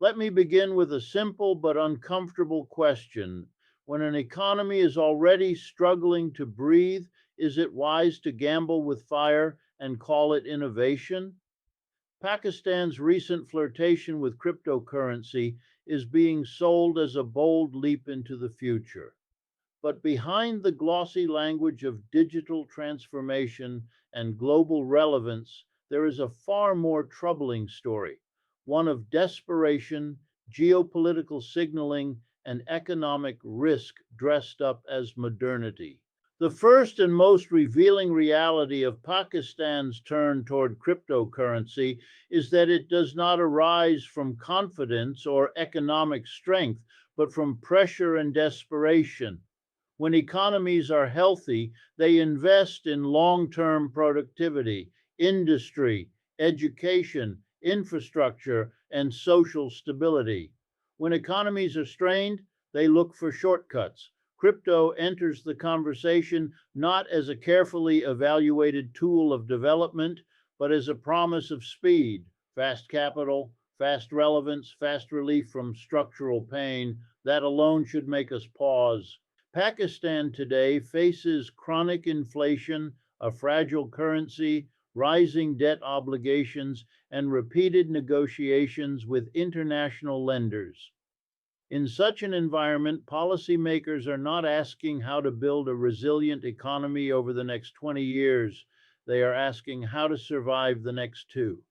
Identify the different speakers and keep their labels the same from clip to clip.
Speaker 1: Let me begin with a simple but uncomfortable question. When an economy is already struggling to breathe, is it wise to gamble with fire and call it innovation? Pakistan's recent flirtation with cryptocurrency is being sold as a bold leap into the future. But behind the glossy language of digital transformation and global relevance, there is a far more troubling story, one of desperation, geopolitical signaling, and economic risk dressed up as modernity. The first and most revealing reality of Pakistan's turn toward cryptocurrency is that it does not arise from confidence or economic strength, but from pressure and desperation. When economies are healthy, they invest in long term productivity, industry, education, infrastructure, and social stability. When economies are strained, they look for shortcuts. Crypto enters the conversation not as a carefully evaluated tool of development, but as a promise of speed, fast capital, fast relevance, fast relief from structural pain. That alone should make us pause. Pakistan today faces chronic inflation, a fragile currency, rising debt obligations, and repeated negotiations with international lenders. In such an environment, policymakers are not asking how to build a resilient economy over the next 20 years. They are asking how to survive the next two.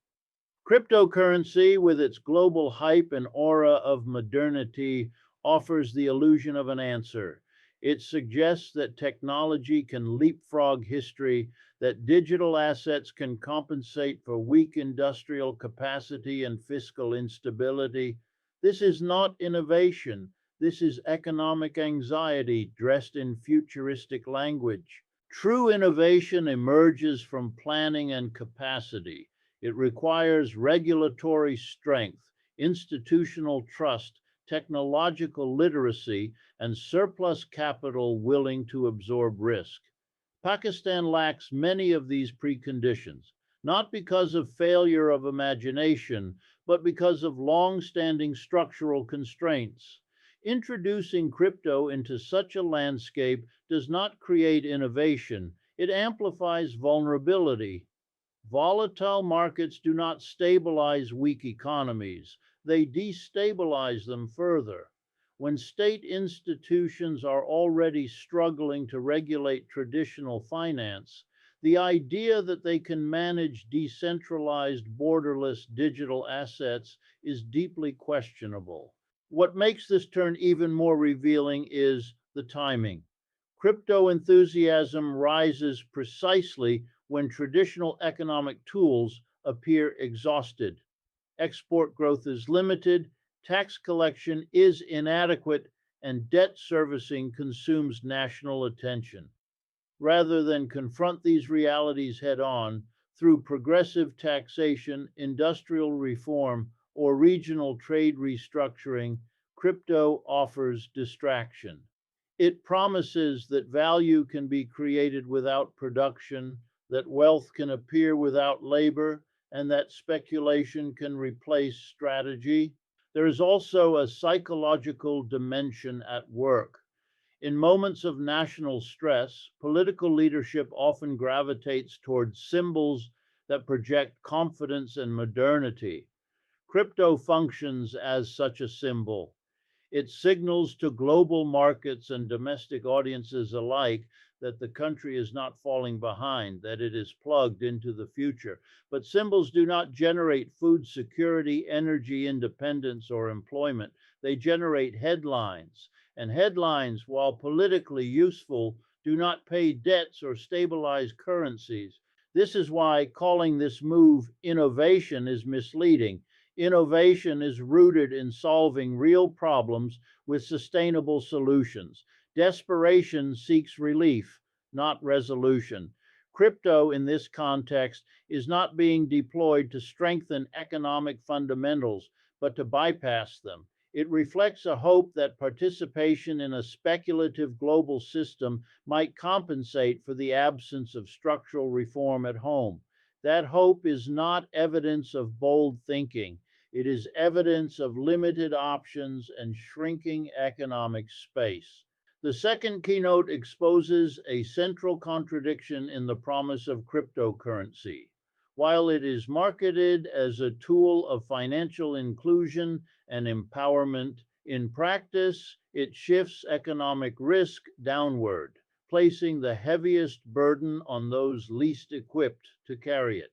Speaker 1: Cryptocurrency, with its global hype and aura of modernity, offers the illusion of an answer. It suggests that technology can leapfrog history, that digital assets can compensate for weak industrial capacity and fiscal instability. This is not innovation. This is economic anxiety dressed in futuristic language. True innovation emerges from planning and capacity. It requires regulatory strength, institutional trust, technological literacy, and surplus capital willing to absorb risk. Pakistan lacks many of these preconditions, not because of failure of imagination, but because of long standing structural constraints. Introducing crypto into such a landscape does not create innovation, it amplifies vulnerability. Volatile markets do not stabilize weak economies, they destabilize them further. When state institutions are already struggling to regulate traditional finance, the idea that they can manage decentralized, borderless digital assets is deeply questionable. What makes this turn even more revealing is the timing. Crypto enthusiasm rises precisely when traditional economic tools appear exhausted. Export growth is limited, tax collection is inadequate, and debt servicing consumes national attention. Rather than confront these realities head on through progressive taxation, industrial reform, or regional trade restructuring, crypto offers distraction. It promises that value can be created without production, that wealth can appear without labor, and that speculation can replace strategy. There is also a psychological dimension at work. In moments of national stress, political leadership often gravitates towards symbols that project confidence and modernity. Crypto functions as such a symbol. It signals to global markets and domestic audiences alike that the country is not falling behind, that it is plugged into the future. But symbols do not generate food security, energy independence, or employment. They generate headlines. And headlines, while politically useful, do not pay debts or stabilize currencies. This is why calling this move innovation is misleading. Innovation is rooted in solving real problems with sustainable solutions. Desperation seeks relief, not resolution. Crypto, in this context, is not being deployed to strengthen economic fundamentals, but to bypass them. It reflects a hope that participation in a speculative global system might compensate for the absence of structural reform at home. That hope is not evidence of bold thinking. It is evidence of limited options and shrinking economic space. The second keynote exposes a central contradiction in the promise of cryptocurrency. While it is marketed as a tool of financial inclusion and empowerment, in practice, it shifts economic risk downward, placing the heaviest burden on those least equipped to carry it.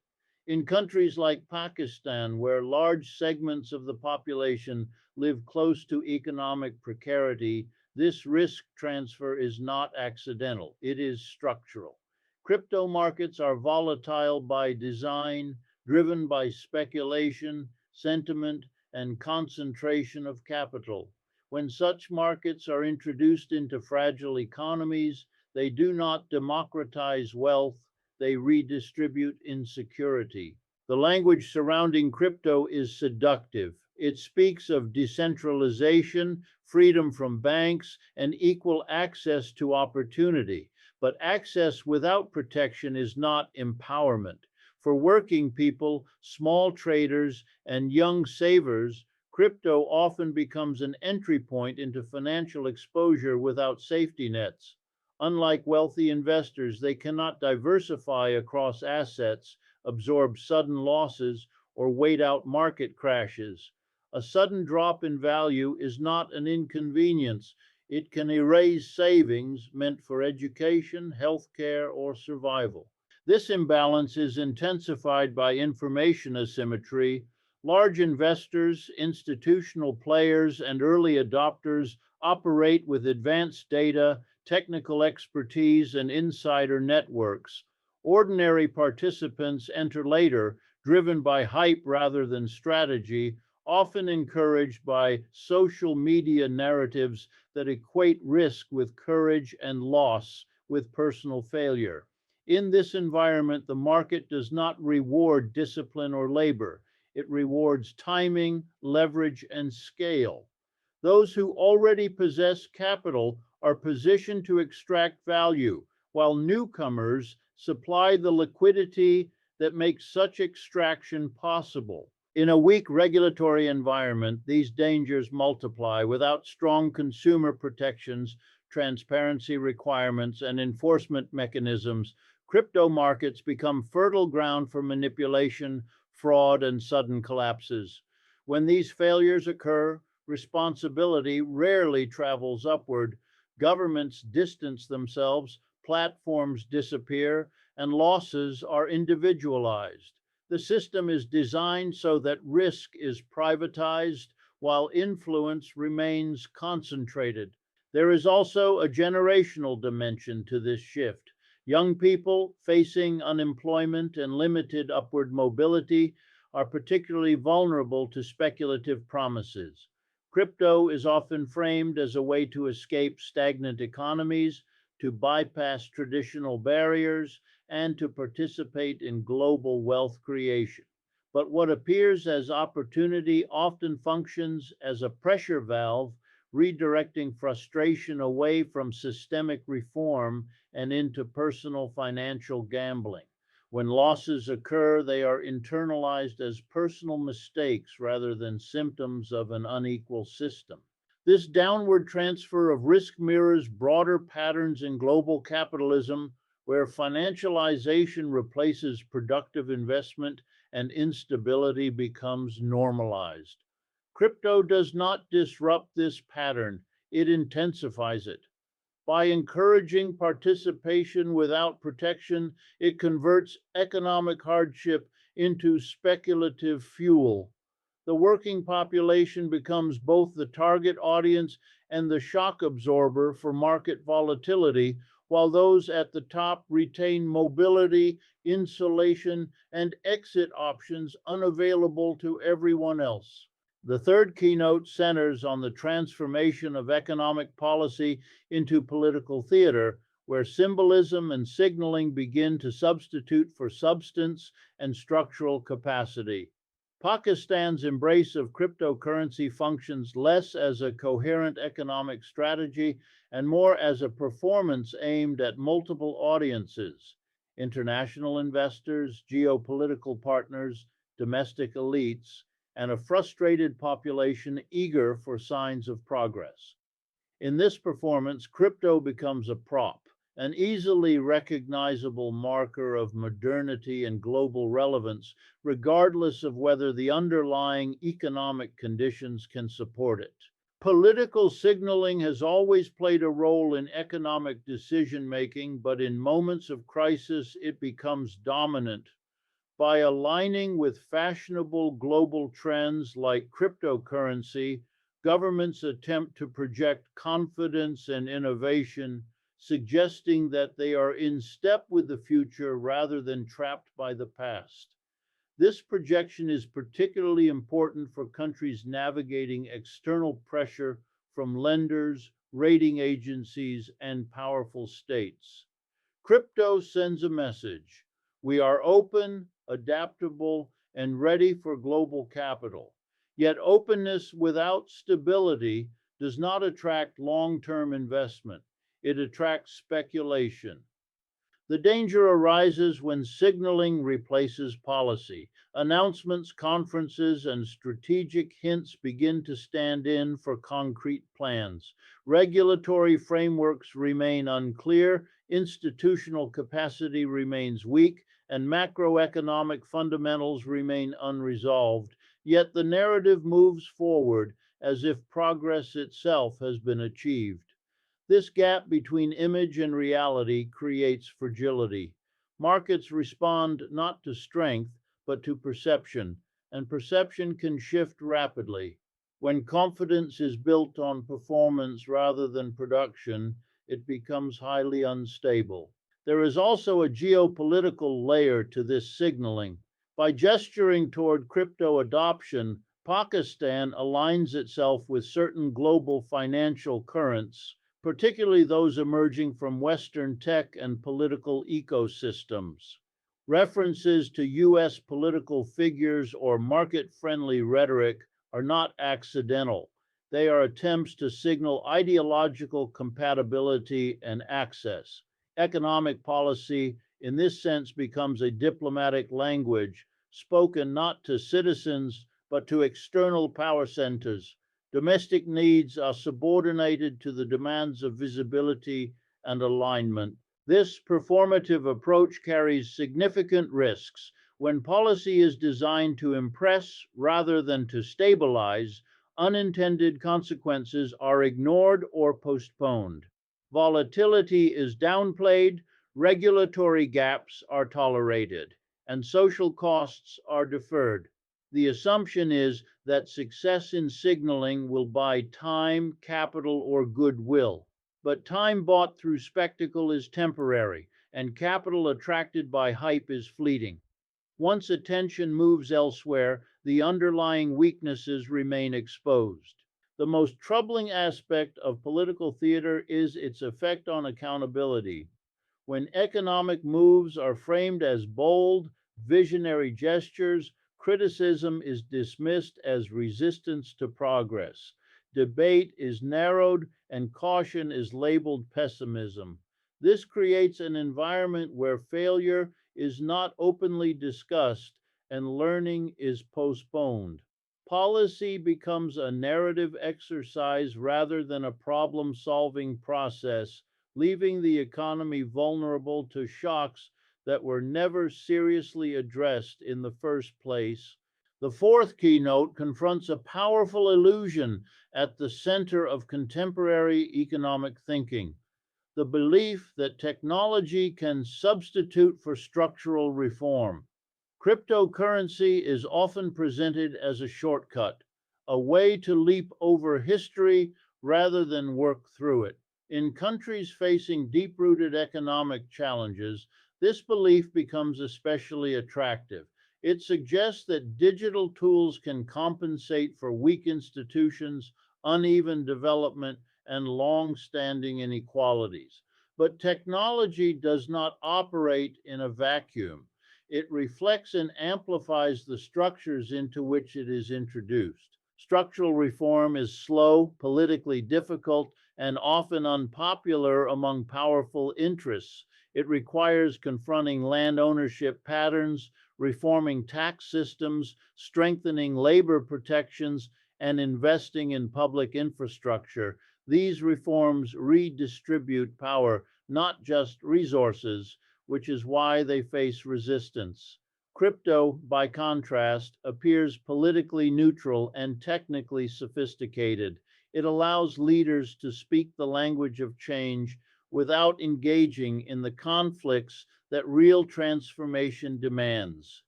Speaker 1: In countries like Pakistan, where large segments of the population live close to economic precarity, this risk transfer is not accidental, it is structural. Crypto markets are volatile by design, driven by speculation, sentiment, and concentration of capital. When such markets are introduced into fragile economies, they do not democratize wealth, they redistribute insecurity. The language surrounding crypto is seductive. It speaks of decentralization, freedom from banks, and equal access to opportunity. But access without protection is not empowerment. For working people, small traders, and young savers, crypto often becomes an entry point into financial exposure without safety nets. Unlike wealthy investors, they cannot diversify across assets, absorb sudden losses, or wait out market crashes. A sudden drop in value is not an inconvenience. It can erase savings meant for education, healthcare, or survival. This imbalance is intensified by information asymmetry. Large investors, institutional players, and early adopters operate with advanced data, technical expertise, and insider networks. Ordinary participants enter later, driven by hype rather than strategy, often encouraged by social media narratives that equate risk with courage and loss with personal failure. In this environment, the market does not reward discipline or labor. It rewards timing, leverage, and scale. Those who already possess capital are positioned to extract value, while newcomers supply the liquidity that makes such extraction possible. In a weak regulatory environment, these dangers multiply. Without strong consumer protections, transparency requirements, and enforcement mechanisms, crypto markets become fertile ground for manipulation, fraud, and sudden collapses. When these failures occur, responsibility rarely travels upward. Governments distance themselves, platforms disappear, and losses are individualized. The system is designed so that risk is privatized while influence remains concentrated. There is also a generational dimension to this shift. Young people facing unemployment and limited upward mobility are particularly vulnerable to speculative promises. Crypto is often framed as a way to escape stagnant economies, to bypass traditional barriers, and to participate in global wealth creation. But what appears as opportunity often functions as a pressure valve, redirecting frustration away from systemic reform and into personal financial gambling. When losses occur, they are internalized as personal mistakes rather than symptoms of an unequal system. This downward transfer of risk mirrors broader patterns in global capitalism, where financialization replaces productive investment and instability becomes normalized. Crypto does not disrupt this pattern, it intensifies it. By encouraging participation without protection, it converts economic hardship into speculative fuel. The working population becomes both the target audience and the shock absorber for market volatility, while those at the top retain mobility, insulation, and exit options unavailable to everyone else. The third keynote centers on the transformation of economic policy into political theater, where symbolism and signaling begin to substitute for substance and structural capacity. Pakistan's embrace of cryptocurrency functions less as a coherent economic strategy and more as a performance aimed at multiple audiences: international investors, geopolitical partners, domestic elites, and a frustrated population eager for signs of progress. In this performance, crypto becomes a prop, an easily recognizable marker of modernity and global relevance, regardless of whether the underlying economic conditions can support it. Political signaling has always played a role in economic decision making, but in moments of crisis, it becomes dominant. By aligning with fashionable global trends like cryptocurrency, governments attempt to project confidence and innovation, suggesting that they are in step with the future rather than trapped by the past. This projection is particularly important for countries navigating external pressure from lenders, rating agencies, and powerful states. Crypto sends a message. We are open, adaptable, and ready for global capital. Yet openness without stability does not attract long-term investment. It attracts speculation. The danger arises when signaling replaces policy. Announcements, conferences, and strategic hints begin to stand in for concrete plans. Regulatory frameworks remain unclear, institutional capacity remains weak, and macroeconomic fundamentals remain unresolved. Yet the narrative moves forward as if progress itself has been achieved. This gap between image and reality creates fragility. Markets respond not to strength, but to perception, and perception can shift rapidly. When confidence is built on performance rather than production, it becomes highly unstable. There is also a geopolitical layer to this signaling. By gesturing toward crypto adoption, Pakistan aligns itself with certain global financial currents, particularly those emerging from Western tech and political ecosystems. References to US political figures or market friendly rhetoric are not accidental. They are attempts to signal ideological compatibility and access. Economic policy, in this sense, becomes a diplomatic language spoken not to citizens but to external power centers. Domestic needs are subordinated to the demands of visibility and alignment. This performative approach carries significant risks. When policy is designed to impress rather than to stabilize, unintended consequences are ignored or postponed. Volatility is downplayed, regulatory gaps are tolerated, and social costs are deferred. The assumption is that success in signaling will buy time, capital, or goodwill. But time bought through spectacle is temporary, and capital attracted by hype is fleeting. Once attention moves elsewhere, the underlying weaknesses remain exposed. The most troubling aspect of political theater is its effect on accountability. When economic moves are framed as bold, visionary gestures, criticism is dismissed as resistance to progress. Debate is narrowed and caution is labeled pessimism. This creates an environment where failure is not openly discussed and learning is postponed. Policy becomes a narrative exercise rather than a problem solving process, leaving the economy vulnerable to shocks that were never seriously addressed in the first place. The fourth keynote confronts a powerful illusion at the center of contemporary economic thinking: the belief that technology can substitute for structural reform. Cryptocurrency is often presented as a shortcut, a way to leap over history rather than work through it. In countries facing deep rooted economic challenges, this belief becomes especially attractive. It suggests that digital tools can compensate for weak institutions, uneven development, and long standing inequalities. But technology does not operate in a vacuum. It reflects and amplifies the structures into which it is introduced. Structural reform is slow, politically difficult, and often unpopular among powerful interests. It requires confronting land ownership patterns, reforming tax systems, strengthening labor protections, and investing in public infrastructure. These reforms redistribute power, not just resources, which is why they face resistance. Crypto, by contrast, appears politically neutral and technically sophisticated. It allows leaders to speak the language of change without engaging in the conflicts that real transformation demands.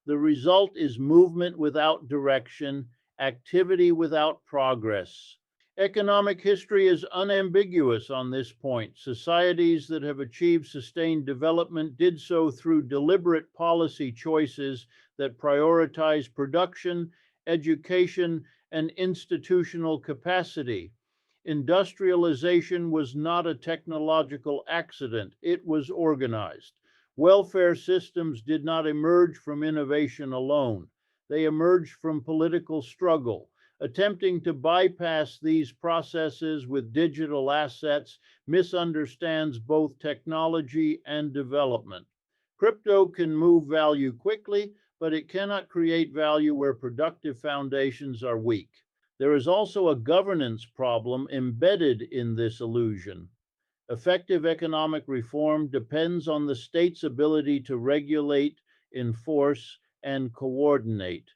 Speaker 1: The result is movement without direction, activity without progress. Economic history is unambiguous on this point. Societies that have achieved sustained development did so through deliberate policy choices that prioritize production, education, and institutional capacity. Industrialization was not a technological accident, it was organized. Welfare systems did not emerge from innovation alone. They emerged from political struggle. Attempting to bypass these processes with digital assets misunderstands both technology and development. Crypto can move value quickly, but it cannot create value where productive foundations are weak. There is also a governance problem embedded in this illusion. Effective economic reform depends on the state's ability to regulate, enforce, and coordinate.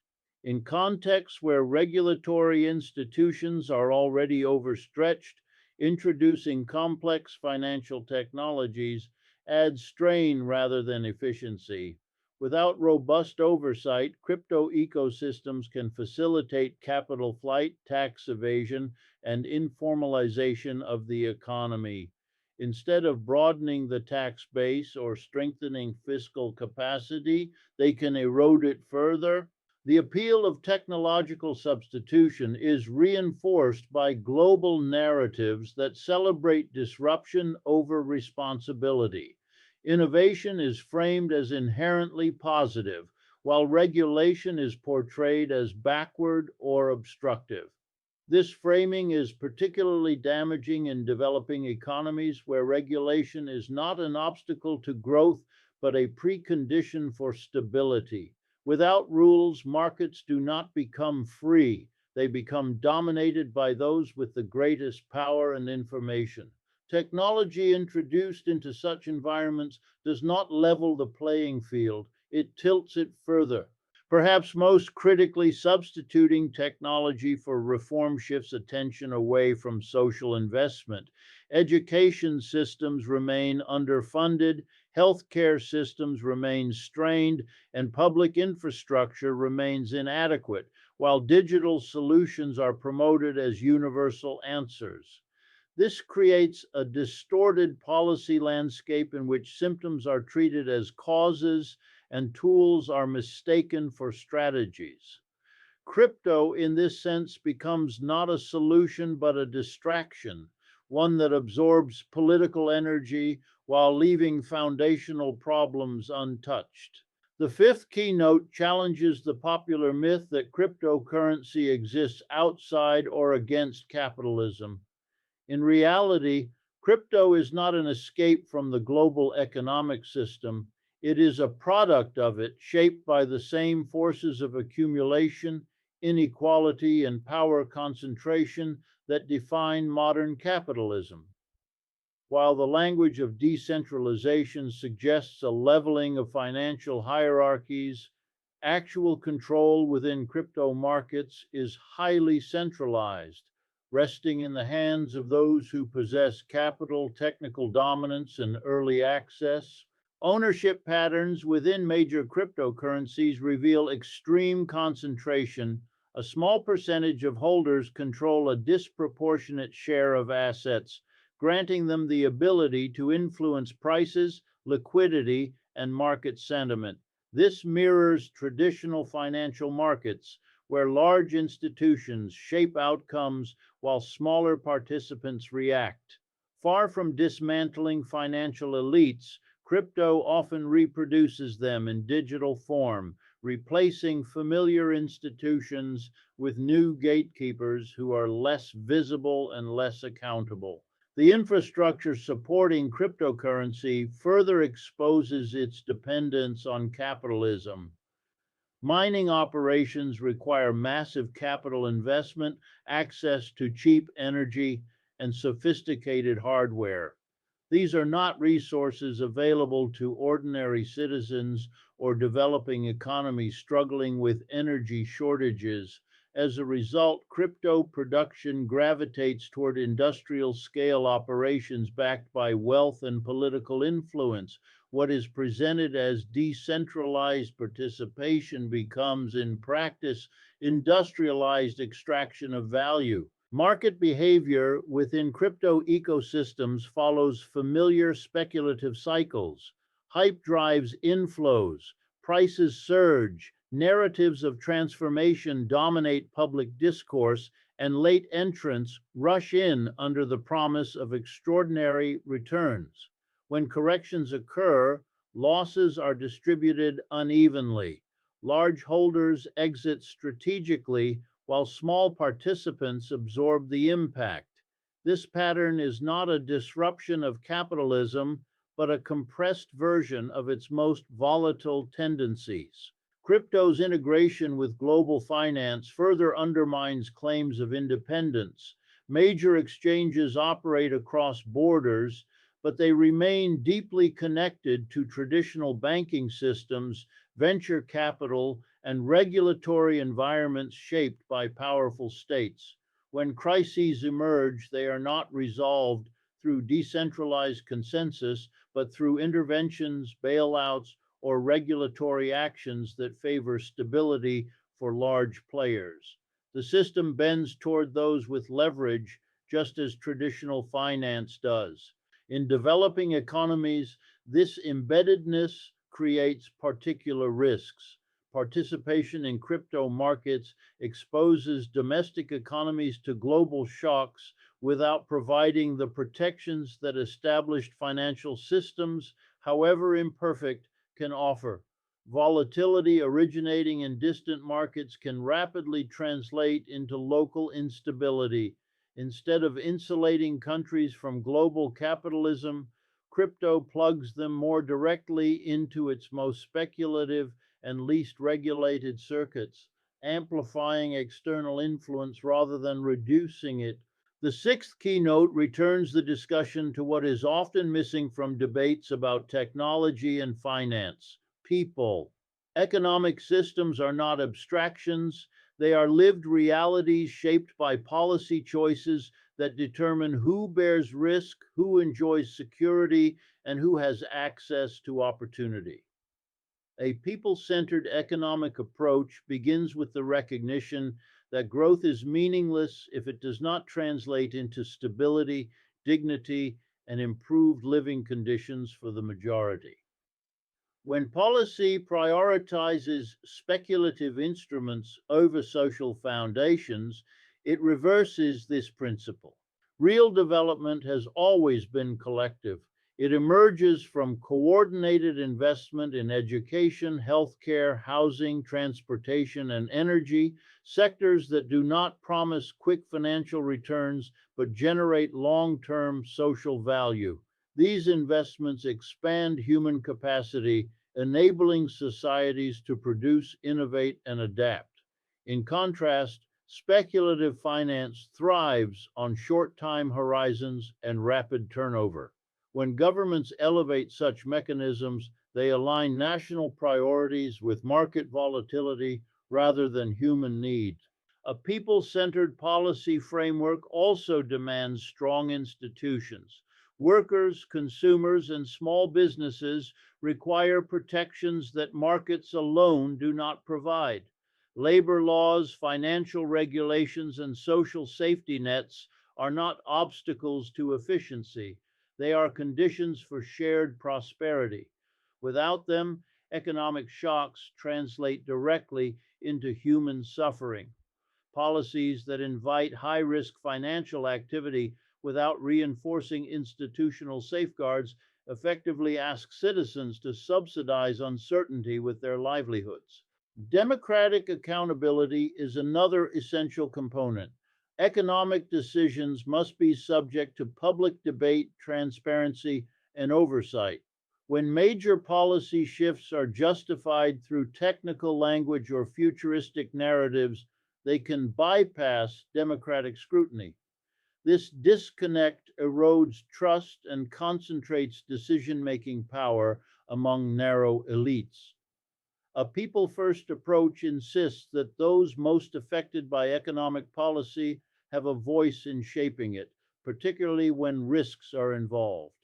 Speaker 1: In contexts where regulatory institutions are already overstretched, introducing complex financial technologies adds strain rather than efficiency. Without robust oversight, crypto ecosystems can facilitate capital flight, tax evasion, and informalization of the economy. Instead of broadening the tax base or strengthening fiscal capacity, they can erode it further. The appeal of technological substitution is reinforced by global narratives that celebrate disruption over responsibility. Innovation is framed as inherently positive, while regulation is portrayed as backward or obstructive. This framing is particularly damaging in developing economies where regulation is not an obstacle to growth, but a precondition for stability. Without rules, markets do not become free. They become dominated by those with the greatest power and information. Technology introduced into such environments does not level the playing field, it tilts it further. Perhaps most critically, substituting technology for reform shifts attention away from social investment. Education systems remain underfunded, healthcare systems remain strained, and public infrastructure remains inadequate, while digital solutions are promoted as universal answers. This creates a distorted policy landscape in which symptoms are treated as causes and tools are mistaken for strategies. Crypto, in this sense, becomes not a solution but a distraction, one that absorbs political energy while leaving foundational problems untouched. The fifth keynote challenges the popular myth that cryptocurrency exists outside or against capitalism. In reality, crypto is not an escape from the global economic system. It is a product of it, shaped by the same forces of accumulation, inequality, and power concentration that define modern capitalism. While the language of decentralization suggests a leveling of financial hierarchies, actual control within crypto markets is highly centralized, resting in the hands of those who possess capital, technical dominance, and early access. Ownership patterns within major cryptocurrencies reveal extreme concentration. A small percentage of holders control a disproportionate share of assets, granting them the ability to influence prices, liquidity, and market sentiment. This mirrors traditional financial markets, where large institutions shape outcomes while smaller participants react. Far from dismantling financial elites, crypto often reproduces them in digital form, replacing familiar institutions with new gatekeepers who are less visible and less accountable. The infrastructure supporting cryptocurrency further exposes its dependence on capitalism. Mining operations require massive capital investment, access to cheap energy, and sophisticated hardware. These are not resources available to ordinary citizens or developing economies struggling with energy shortages. As a result, crypto production gravitates toward industrial scale operations backed by wealth and political influence. What is presented as decentralized participation becomes, in practice, industrialized extraction of value. Market behavior within crypto ecosystems follows familiar speculative cycles. Hype drives inflows, prices surge, narratives of transformation dominate public discourse, and late entrants rush in under the promise of extraordinary returns. When corrections occur, losses are distributed unevenly. Large holders exit strategically while small participants absorb the impact. This pattern is not a disruption of capitalism, but a compressed version of its most volatile tendencies. Crypto's integration with global finance further undermines claims of independence. Major exchanges operate across borders, but they remain deeply connected to traditional banking systems, venture capital, and regulatory environments shaped by powerful states. When crises emerge, they are not resolved through decentralized consensus, but through interventions, bailouts, or regulatory actions that favor stability for large players. The system bends toward those with leverage, just as traditional finance does. In developing economies, this embeddedness creates particular risks. Participation in crypto markets exposes domestic economies to global shocks without providing the protections that established financial systems, however imperfect, can offer. Volatility originating in distant markets can rapidly translate into local instability. Instead of insulating countries from global capitalism, crypto plugs them more directly into its most speculative and least regulated circuits, amplifying external influence rather than reducing it. The sixth keynote returns the discussion to what is often missing from debates about technology and finance: people. Economic systems are not abstractions, they are lived realities shaped by policy choices that determine who bears risk, who enjoys security, and who has access to opportunity. A people centered economic approach begins with the recognition that growth is meaningless if it does not translate into stability, dignity, and improved living conditions for the majority. When policy prioritizes speculative instruments over social foundations, it reverses this principle. Real development has always been collective. It emerges from coordinated investment in education, healthcare, housing, transportation, and energy, sectors that do not promise quick financial returns but generate long term social value. These investments expand human capacity, enabling societies to produce, innovate, and adapt. In contrast, speculative finance thrives on short time horizons and rapid turnover. When governments elevate such mechanisms, they align national priorities with market volatility rather than human need. A people centered policy framework also demands strong institutions. Workers, consumers, and small businesses require protections that markets alone do not provide. Labor laws, financial regulations, and social safety nets are not obstacles to efficiency. They are conditions for shared prosperity. Without them, economic shocks translate directly into human suffering. Policies that invite high risk financial activity without reinforcing institutional safeguards effectively ask citizens to subsidize uncertainty with their livelihoods. Democratic accountability is another essential component. Economic decisions must be subject to public debate, transparency, and oversight. When major policy shifts are justified through technical language or futuristic narratives, they can bypass democratic scrutiny. This disconnect erodes trust and concentrates decision making power among narrow elites. A people first approach insists that those most affected by economic policy have a voice in shaping it, particularly when risks are involved.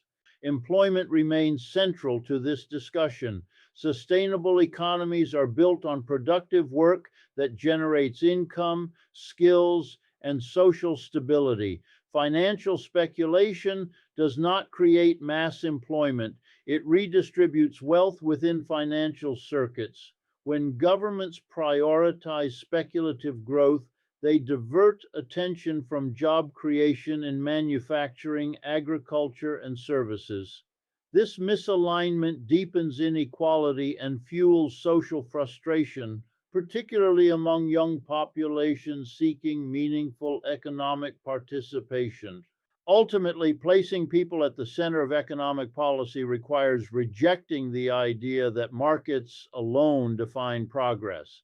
Speaker 1: Employment remains central to this discussion. Sustainable economies are built on productive work that generates income, skills, and social stability. Financial speculation does not create mass employment. It redistributes wealth within financial circuits. When governments prioritize speculative growth, they divert attention from job creation in manufacturing, agriculture, and services. This misalignment deepens inequality and fuels social frustration, particularly among young populations seeking meaningful economic participation. Ultimately, placing people at the center of economic policy requires rejecting the idea that markets alone define progress.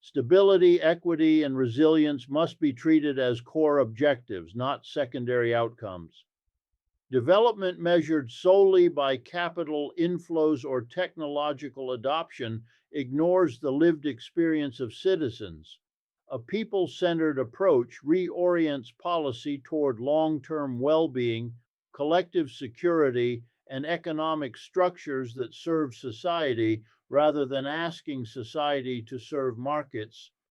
Speaker 1: Stability, equity, and resilience must be treated as core objectives, not secondary outcomes. Development measured solely by capital inflows or technological adoption ignores the lived experience of citizens. A people centered approach reorients policy toward long term well being, collective security, and economic structures that serve society rather than asking society to serve markets